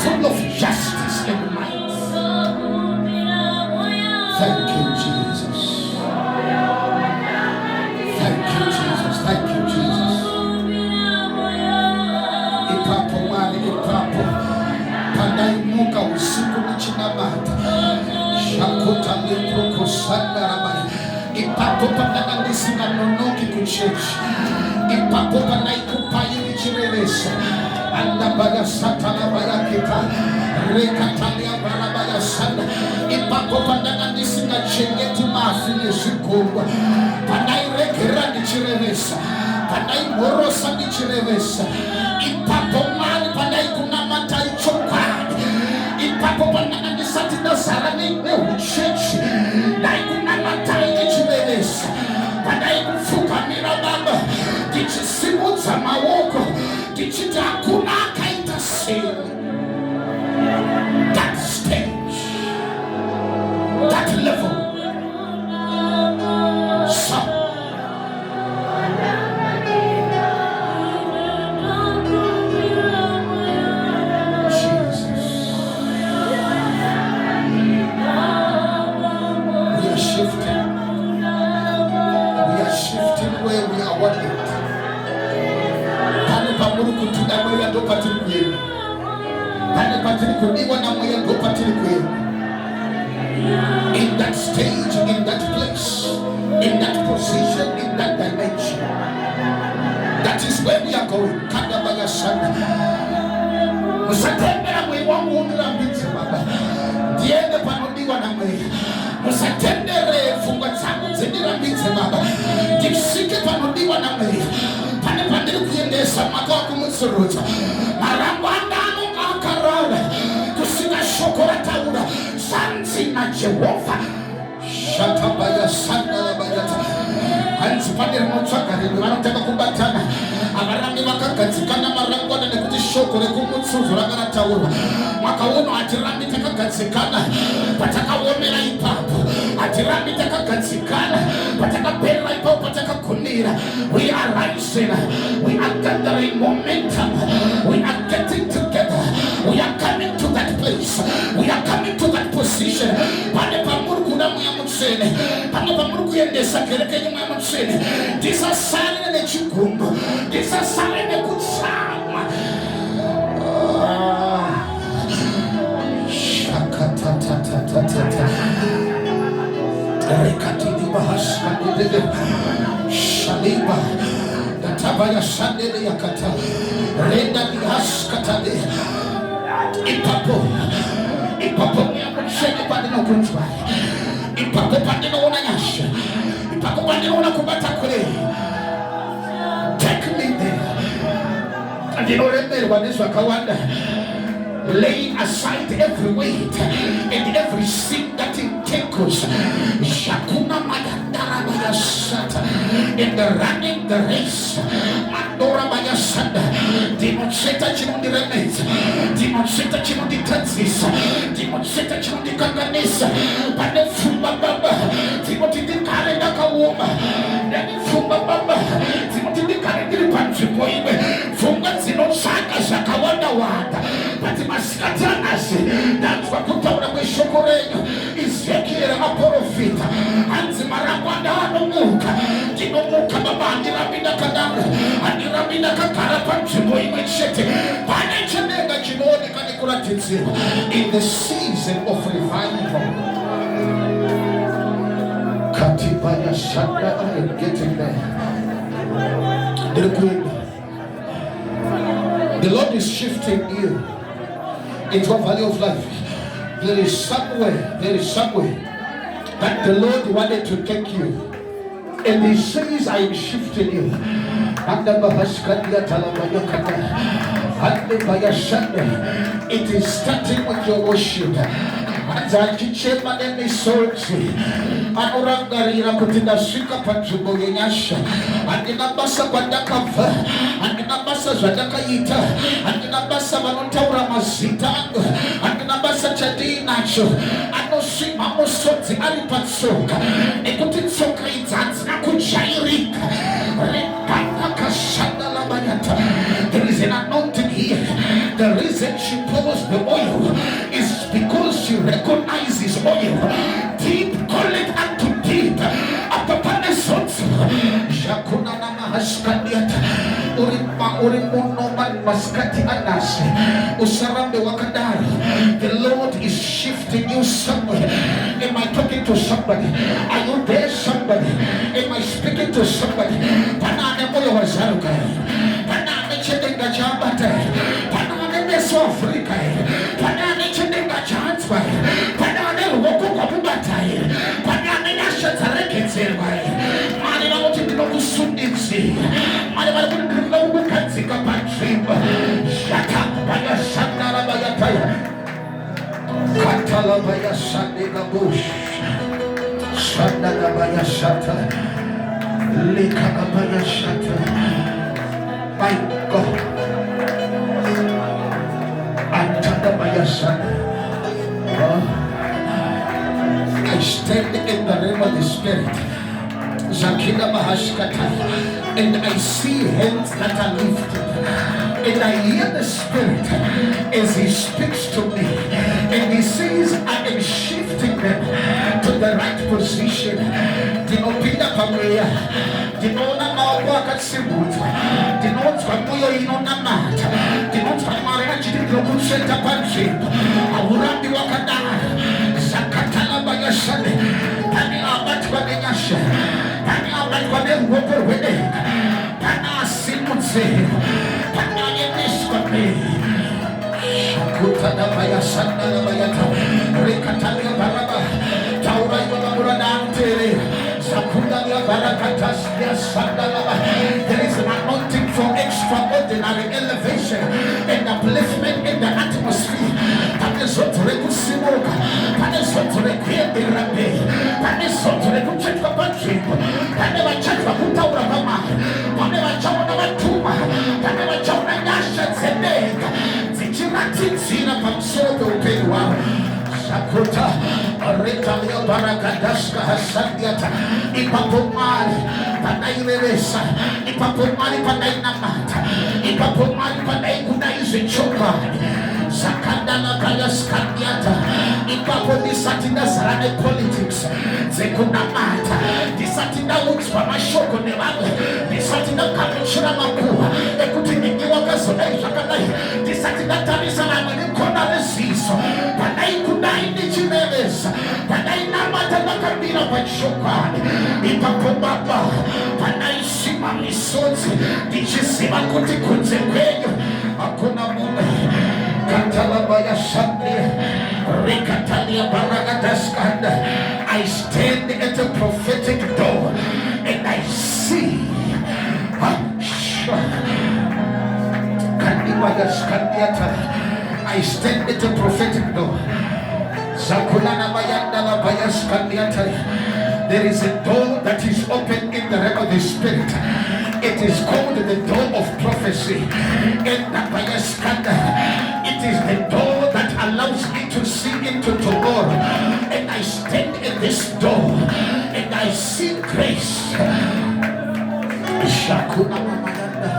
full of justice and might. Thank you, Jesus. Thank you, Jesus. Thank you, Jesus. Ipapo mali, ipapo panaimuka usiku mchinamata. Shakota liproko sanda rabai. Ipapo pananandisi na nonoki kuchechi. Ipapo panaikupa yini chirelesa. Anda baya satana baya kita. Rekatalia barabaya sanda. Ipapo pananandisi na chengeti maafini shikubwa. Panairekera ni chirelesa. Panaimorosa ni chirelesa. Ipapo mali panaikunamata ichokani. Ipapo pananandisa tinasarani uchechi. Naikunamata ichirelesa. Panaikufuka mirababa. Tichisimuza mawoko. Tichita hakuna kaita same. That stage. That level. So. Jesus. We are shifting. We are shifting where we are wanted. Pale pamuru kutunda moya ndo patili kwenu. Pale patili kuniwa na moya ndo patili kwenu. In that stage, in that place, in that position, in that dimension. That is where we are going. Kanda baya sana. Musatende na mwe wangu unila mbiti baba. Diende panodiwa na mwe. Musatende funga zangu zindira mbiti baba. Dikshike panodiwa na mwe. Pane pandiri kuyendesa makawa kumusuruza. Marangu andanu kakarala. Kusina shokora taura. Sanzi na Jehova. Shatabaya sanda la bayata. Hansi pandiri mochakari. Wanataka kubatana. Amarami wakakatikana marangu wadane kutishokore kumusuruza. Rangana taura. Makauno atirami takakatikana. Pataka womera ipapo. Atirami takakatikana. Pataka pera ipapo. Pataka kunira. We are rising. We are gathering momentum. We are getting together. We are coming to that place. We are coming to that position. Pane pamuru kudamu ya mtsene. Pane pamuru kuyendesa kereke nyuma ya mtsene. Disa sali ne chigumbu. Disa sali ne kutsama. Shakatatatata. Rekatini bahasa dede. Shaliba. Tabaya shandele yakata. Renda bihas katade. Ipapo ya mshene pandino kunjwa. Ipapo pandino unanyasha. Ipapo pandino unakubata kule. Take me there. Andino rembe waneswa kawanda. Laying aside every weight and every sin that entangles. Shakuna Mayandara Bayasata. In the running the race. Mandora Bayasanda. Demonstrata Chimundi Remes. Demonstrata Chimundi Tansis. Demonstrata Chimundi Kanganis. Panefumba Baba. Timothy Karenda Kawuma. Fumba Baba. Timothy Karenda Panchipoime. Funga Zino Saka Shakawanda Wanda. Masikatanas, that's what put out of Shokoreno is Yakira Aporofita, and Zimarabanda no Muka, Tino Muka Babandi Rabina Kadam, and Rabina Kakara Panchipo in Shete, Panachanega Chimoni Kanikuratis in the season of revival. Katibaya Shanda, I am getting there. The Lord is shifting you into a valley of life. There is somewhere that the Lord wanted to take you. And He says, I am shifting you. It is starting with your worship. Azakichema nemi sorti Anurangarira kutinda shika panjubo yenyasha Andinabasa kwa dakava Andinabasa zadaka yita Andinabasa vanontaura mazita Andinabasa chadinacho Anoshima mosoti alipatsoka Ekutitsoka itanzi nakujairika Repaka kashanda labayata. There is an anointing here. There is an when she pours the oil, it's because she recognizes oil. Deep call it unto deep. Apapane sotso. Jakuna na mahaskadiat. Urimono man maskati anase. Usarambe wakadara. The Lord is shifting you somewhere. Am I talking to somebody? Are you there, somebody? Am I speaking to somebody? Panane moyo wazaruka. Panane chedenga jambate. Panane meso Afrika. Panane chedenga chanswa. Panane woko kabubata. Panane nasha tareke tserwa. Mani na wote ndino kusundinsi. Mani wale ndino kukatika pachimba. Shaka baya shandala baya taya. Katala baya shandela bush. Shandala baya shata. Likala baya shata. My God. Antada baya shata. I stand in the realm of the Spirit. Zakina Mahashkata. And I see hands that are lifted. And I hear the Spirit as He speaks to me. And He says, I am shifting them to the right position. Dinopinda Pamea. Dinona Mawaka Sibuta. Dinot Pamuyo Inonamata. Dinot Pamara Chidikusheta Panchip. Awurandi Wakadara. Zakatala Bayashane. Pani Abat Badinasha. Pani Abat Badin Wopper Wedding. Pana Simutse. Pana Yemiskame. Shakutada Bayasana Bayata. Rikatalia Baraba. Taura Yogamurante. Sakudalia Barakatas. There is an anointing for extraordinary elevation and upliftment in the atmosphere. Panesotre Kusimoka. Panesotre Kebirabe. Panesotre Kucheka Patrick. Paneva Chaka Putaura Mama. Paneva Chona Matuma. Paneva Chona Nasha Zedek. Zichirati Zina Pamsoto Pewa. Shakuta, Ritalia Barakadaska Hasandiata, Ipapomari, Panairesa, Ipapomari Panainamata, Ipapomari Panaikunaisi Chokani, Sakandala Kalaskandiata, Ipapo Disatina Sarane politics, Zekunamata, Disatina Woods Pamashoko Nevada, Disatina Kapuchura Makua, Ekutiniwa Kasone Shakanai, Disatina Tarisana Konalesiso, Panaikuna. Panainamata Nakabina Pachokani, Ipapobaba, Panaishima Misotsi, Dichisima Kutikunze Kwenyo, Akuna Mune, Katalabaya Shandi, Rikatalia Baragadaskanda. I stand at a prophetic door and I see Kandibaya Skandiata. I stand at a prophetic door. There is a door that is open in the realm of the Spirit. It is called the door of prophecy. It is the door that allows me to see into tomorrow. And I stand in this door and I see grace. Shakuna Mamayanda.